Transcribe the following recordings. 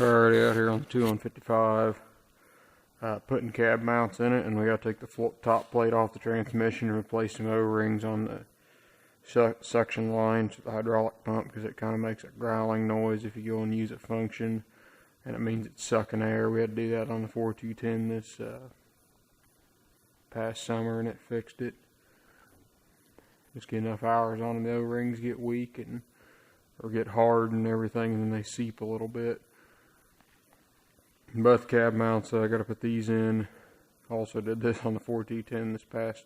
Already out here on the 255, putting cab mounts in it, and we got to take the top plate off the transmission and replace some O-rings on the suction lines with the hydraulic pump, because it kind of makes a growling noise if you go and use a function, and it means it's sucking air. We had to do that on the 4210 this past summer, and it fixed it. Just get enough hours on them, the O-rings get weak and or get hard and everything, and then they seep a little bit. Both cab mounts, I got to put these in. Also did this on the 4210 this past,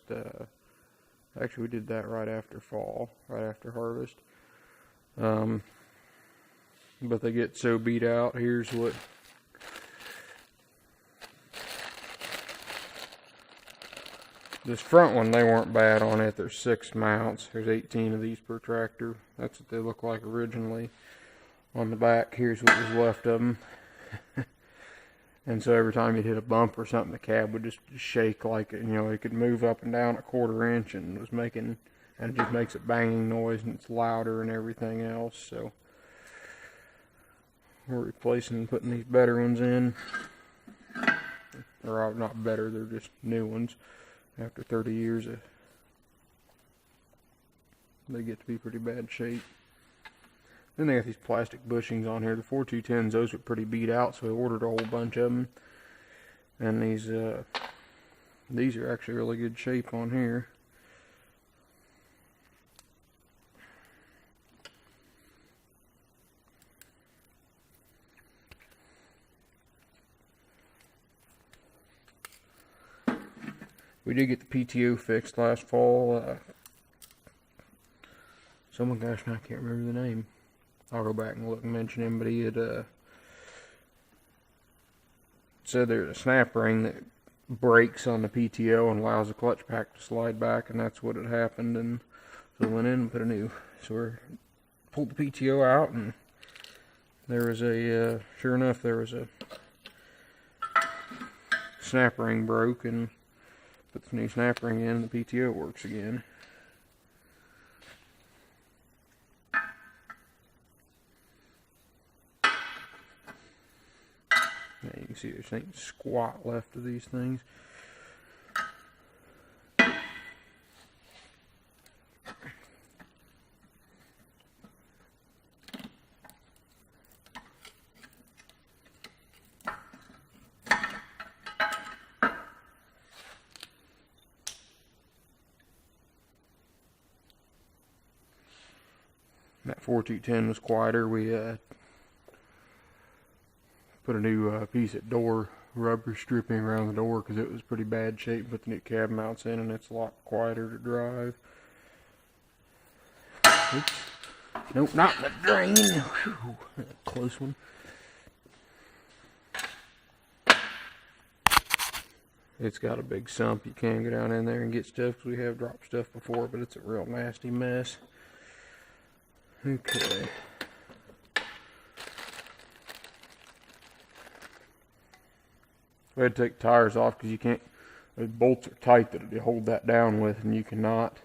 actually we did that right after fall, right after harvest. But they get so beat out. Here's what this front one, they weren't bad on it. There's 6 mounts. There's 18 of these per tractor. That's what they look like originally. On the back, here's what was left of them. And so every time you'd hit a bump or something, the cab would just shake like, you know, it could move up and down 1/4 inch, and was making, and it just makes a banging noise, and it's louder and everything else. So we're replacing and putting these better ones in. Or not better, they're just new ones. After 30 years, they get to be pretty bad shape. Then they got these plastic bushings on here. The 4210s, those were pretty beat out, so we ordered a whole bunch of them. And these are actually really good shape on here. We did get the PTO fixed last fall. Someone, gosh, I can't remember the name. I'll go back and look and mention him, but he had said there's a snap ring that breaks on the PTO and allows the clutch pack to slide back, and that's what had happened. And so we went in and put a new. So we pulled the PTO out, and there was a, sure enough, there was a snap ring broke, and put the new snap ring in, and the PTO works again. Now you can see there's ain't squat left of these things. That 4210 was quieter. We put a new piece of door rubber stripping around the door because it was pretty bad shape. Put the new cab mounts in, and it's a lot quieter to drive. Oops. Nope, not in the drain. Whew, close one. It's got a big sump. You can go down in there and get stuff, because we have dropped stuff before, but it's a real nasty mess. Okay. We had to take tires off because you can't, the bolts are tight that they hold that down with, and you cannot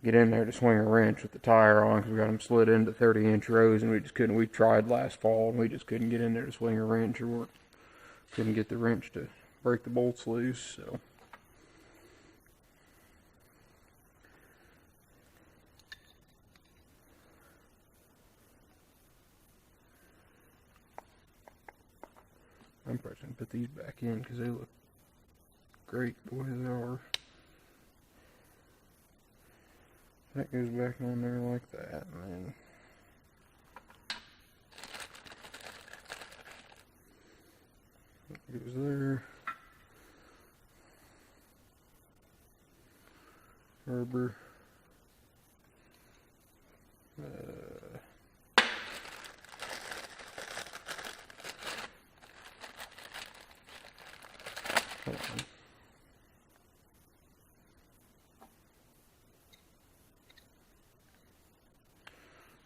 get in there to swing a wrench with the tire on, because we got them slid into 30-inch rows, and we just couldn't. We tried last fall, and we just couldn't get in there to swing a wrench, or couldn't get the wrench to break the bolts loose. So I'm probably going to put these back in because they look great the way they are. That goes back on there like that, and then that goes there. Rubber. Hold on.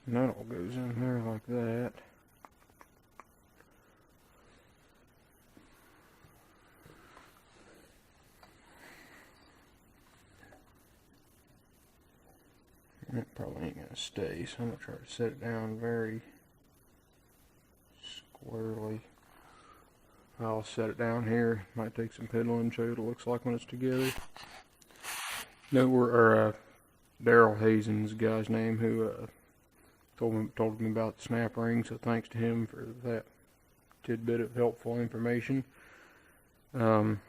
And that all goes in there like that. And it probably ain't gonna stay, so I'm gonna try to set it down very squarely. I'll set it down here. Might take some piddling, show you what it looks like when it's together. No, Daryl Hazen's the guy's name who told me about the snap ring, so thanks to him for that tidbit of helpful information. Another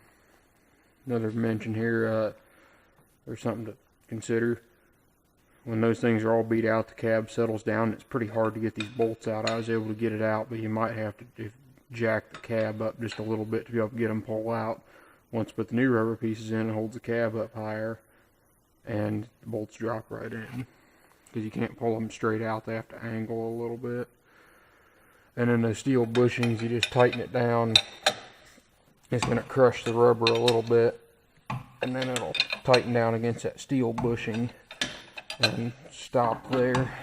mention here, there's something to consider. When those things are all beat out, the cab settles down. It's pretty hard to get these bolts out. I was able to get it out, but you might have to jack the cab up just a little bit to be able to get them pulled out. Once you put the new rubber pieces in, it holds the cab up higher, and the bolts drop right in. Because you can't pull them straight out, they have to angle a little bit. And then the steel bushings, you just tighten it down. It's going to crush the rubber a little bit, and then it'll tighten down against that steel bushing and stop there.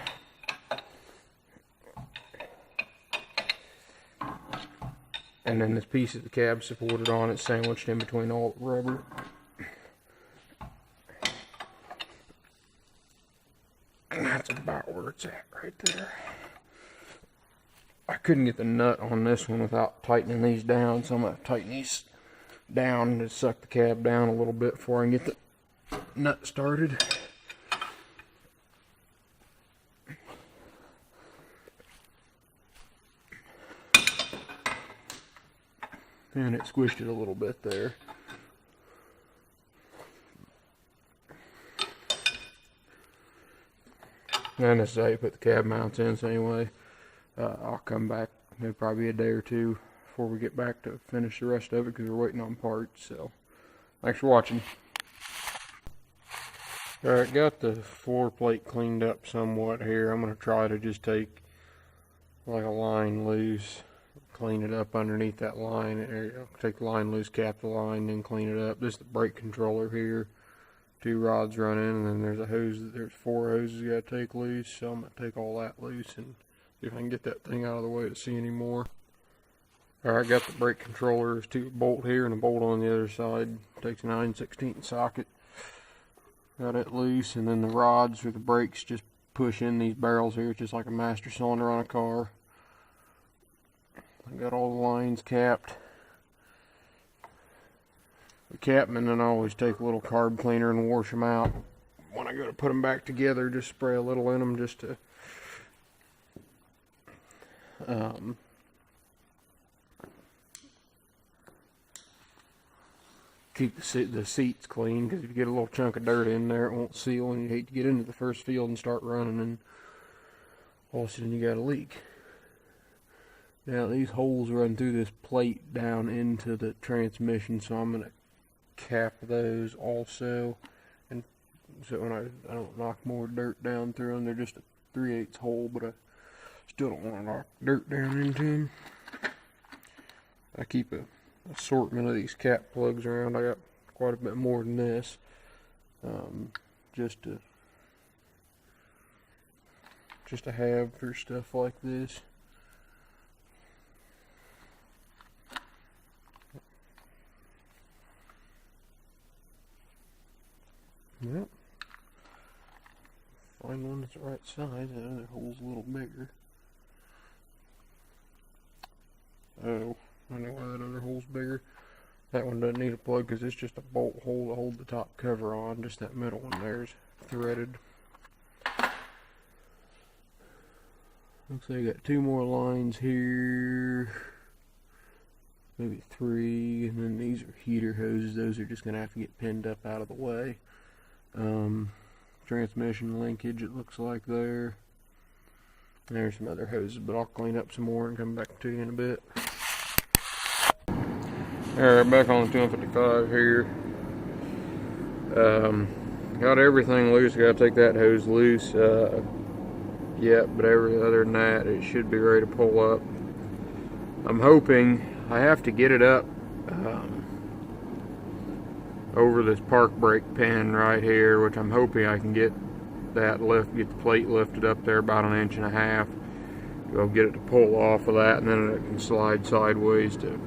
And then this piece of the cab supported on it, sandwiched in between all the rubber. And that's about where it's at right there. I couldn't get the nut on this one without tightening these down, so I'm going to tighten these down to suck the cab down a little bit before I can get the nut started. And it squished it a little bit there. And this is how you put the cab mounts in, so anyway, I'll come back. It'll probably be a day or two before we get back to finish the rest of it because we're waiting on parts. So, thanks for watching. Alright, got the floor plate cleaned up somewhat here. I'm going to try to just take like a line loose, clean it up underneath that line. Take the line loose, cap the line, then clean it up. This is the brake controller here. 2 rods running, and then there's a hose. There's 4 hoses you gotta take loose. So I'm gonna take all that loose and see if I can get that thing out of the way to see anymore. Alright, got the brake controller. There's 2 bolt here and a bolt on the other side. Takes a 9/16 socket. Got it loose, and then the rods for the brakes just push in these barrels here. It's just like a master cylinder on a car. I got all the lines capped. The cap, and then I always take a little carb cleaner and wash them out. When I go to put them back together, just spray a little in them just to keep the seats clean, because if you get a little chunk of dirt in there, it won't seal, and you hate to get into the first field and start running, and all of a sudden you got a leak. Now these holes run through this plate down into the transmission, so I'm going to cap those also, and so when I don't knock more dirt down through them. They're just a 3/8 hole, but I still don't want to knock dirt down into them. I keep a assortment of these cap plugs around. I got quite a bit more than this, just to have for stuff like this. Yep. Find one that's the right size. The other hole's a little bigger. Oh, I know why that other hole's bigger. That one doesn't need a plug because it's just a bolt hole to hold the top cover on. Just that middle one there's threaded. Looks like I got 2 more lines here. Maybe 3, and then these are heater hoses. Those are just going to have to get pinned up out of the way. Transmission linkage, it looks like there. There's some other hoses, but I'll clean up some more and come back to you in a bit. Alright, back on the 255 here. Got everything loose. Got to take that hose loose. Yep, but other than that, it should be ready to pull up. I'm hoping I have to get it up over this park brake pin right here, which I'm hoping I can get that get the plate lifted up there about 1.5 inches. Go get it to pull off of that, and then it can slide sideways to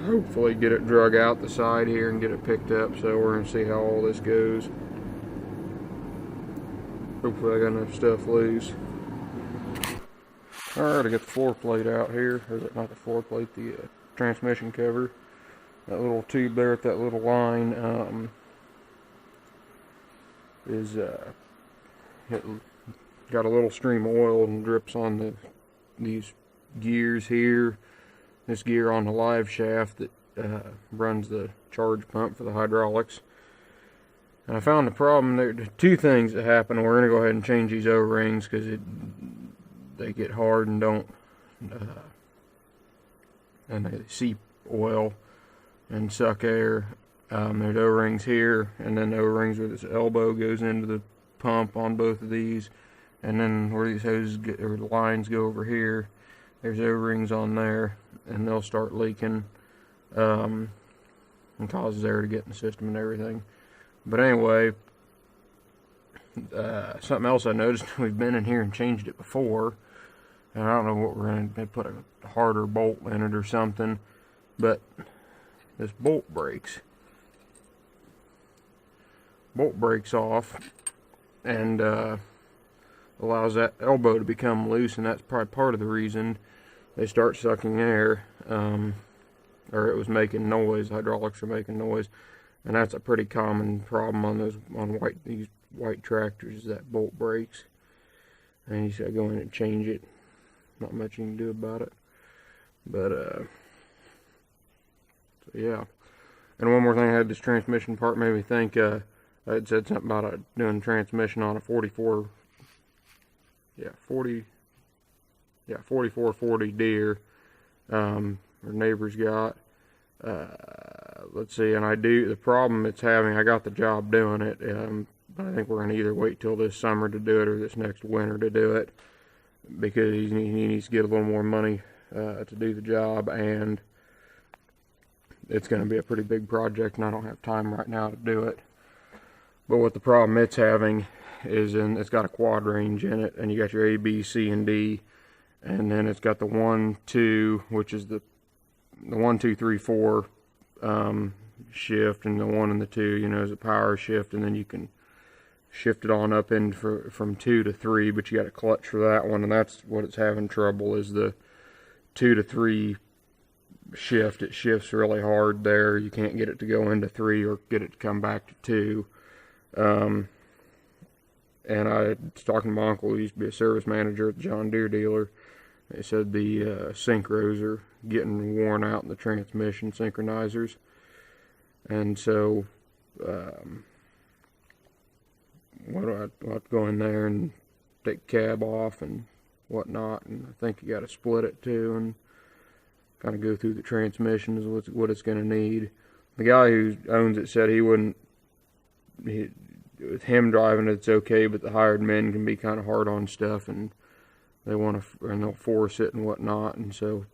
hopefully get it drug out the side here and get it picked up. So we're gonna see how all this goes. Hopefully I got enough stuff loose. Alright, I got the floor plate out here, or not the floor plate, the transmission cover. That little tube there at that little line is got a little stream of oil and drips on these gears here. This gear on the live shaft that runs the charge pump for the hydraulics. And I found the problem there. Two things that happen. We're gonna go ahead and change these O-rings because they get hard and don't and they seep oil and suck air. There's O-rings here, and then O-rings where this elbow goes into the pump on both of these, and then where these hoses or lines go over here, there's O-rings on there, and they'll start leaking and causes air to get in the system and everything. But anyway, something else I noticed, we've been in here and changed it before, and I don't know what we're going to put a harder bolt in it or something, but this bolt breaks off and allows that elbow to become loose, and that's probably part of the reason they start sucking air, or it was making noise. Hydraulics are making noise, and that's a pretty common problem on these white tractors, is that bolt breaks, and you just gotta go in and change it. Not much you can do about it, but so yeah. And one more thing, I had this transmission part made me think. I had said something about doing transmission on a 4440 Deere our neighbor's got. Let's see, and the problem it's having, I got the job doing it, but I think we're going to either wait till this summer to do it or this next winter to do it, because he needs to get a little more money to do the job, and it's going to be a pretty big project, and I don't have time right now to do it. But what the problem it's having is it's got a quad range in it, and you got your A, B, C, and D, and then it's got the 1, 2, which is the 1, 2, 3, 4 shift, and the 1 and the 2, is a power shift, and then you can shift it on up in from 2 to 3, but you got a clutch for that one, and that's what it's having trouble, is the 2 to 3 shift. It shifts really hard there. You can't get it to go into 3 or get it to come back to 2. And I was talking to my uncle, who used to be a service manager at the John Deere dealer. They said the synchros are getting worn out in the transmission synchronizers, and so I'll have to go in there and take cab off and whatnot, and I think you got to split it too and kind of go through the transmission is what it's going to need. The guy who owns it said with him driving it's okay, but the hired men can be kind of hard on stuff, and they'll force it and whatnot, and so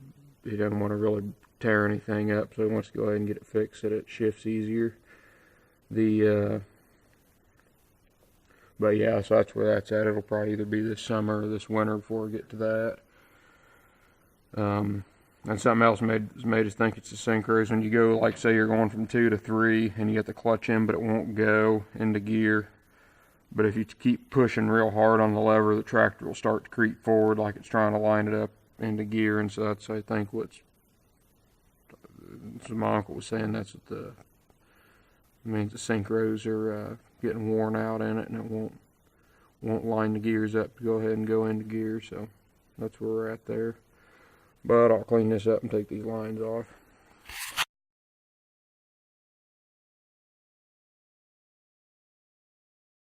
he doesn't want to really tear anything up, so he wants to go ahead and get it fixed so that it shifts easier. But yeah, so that's where that's at. It'll probably either be this summer or this winter before we get to that. And something else made us think it's the synchros. When you go, like say you're going from 2 to 3 and you get the clutch in, but it won't go into gear. But if you keep pushing real hard on the lever, the tractor will start to creep forward like it's trying to line it up into gear. And so that's, I think, so my uncle was saying that's what it means. The synchros are getting worn out in it, and it won't line the gears up to go ahead and go into gear. So that's where we're at there. But I'll clean this up and take these lines off.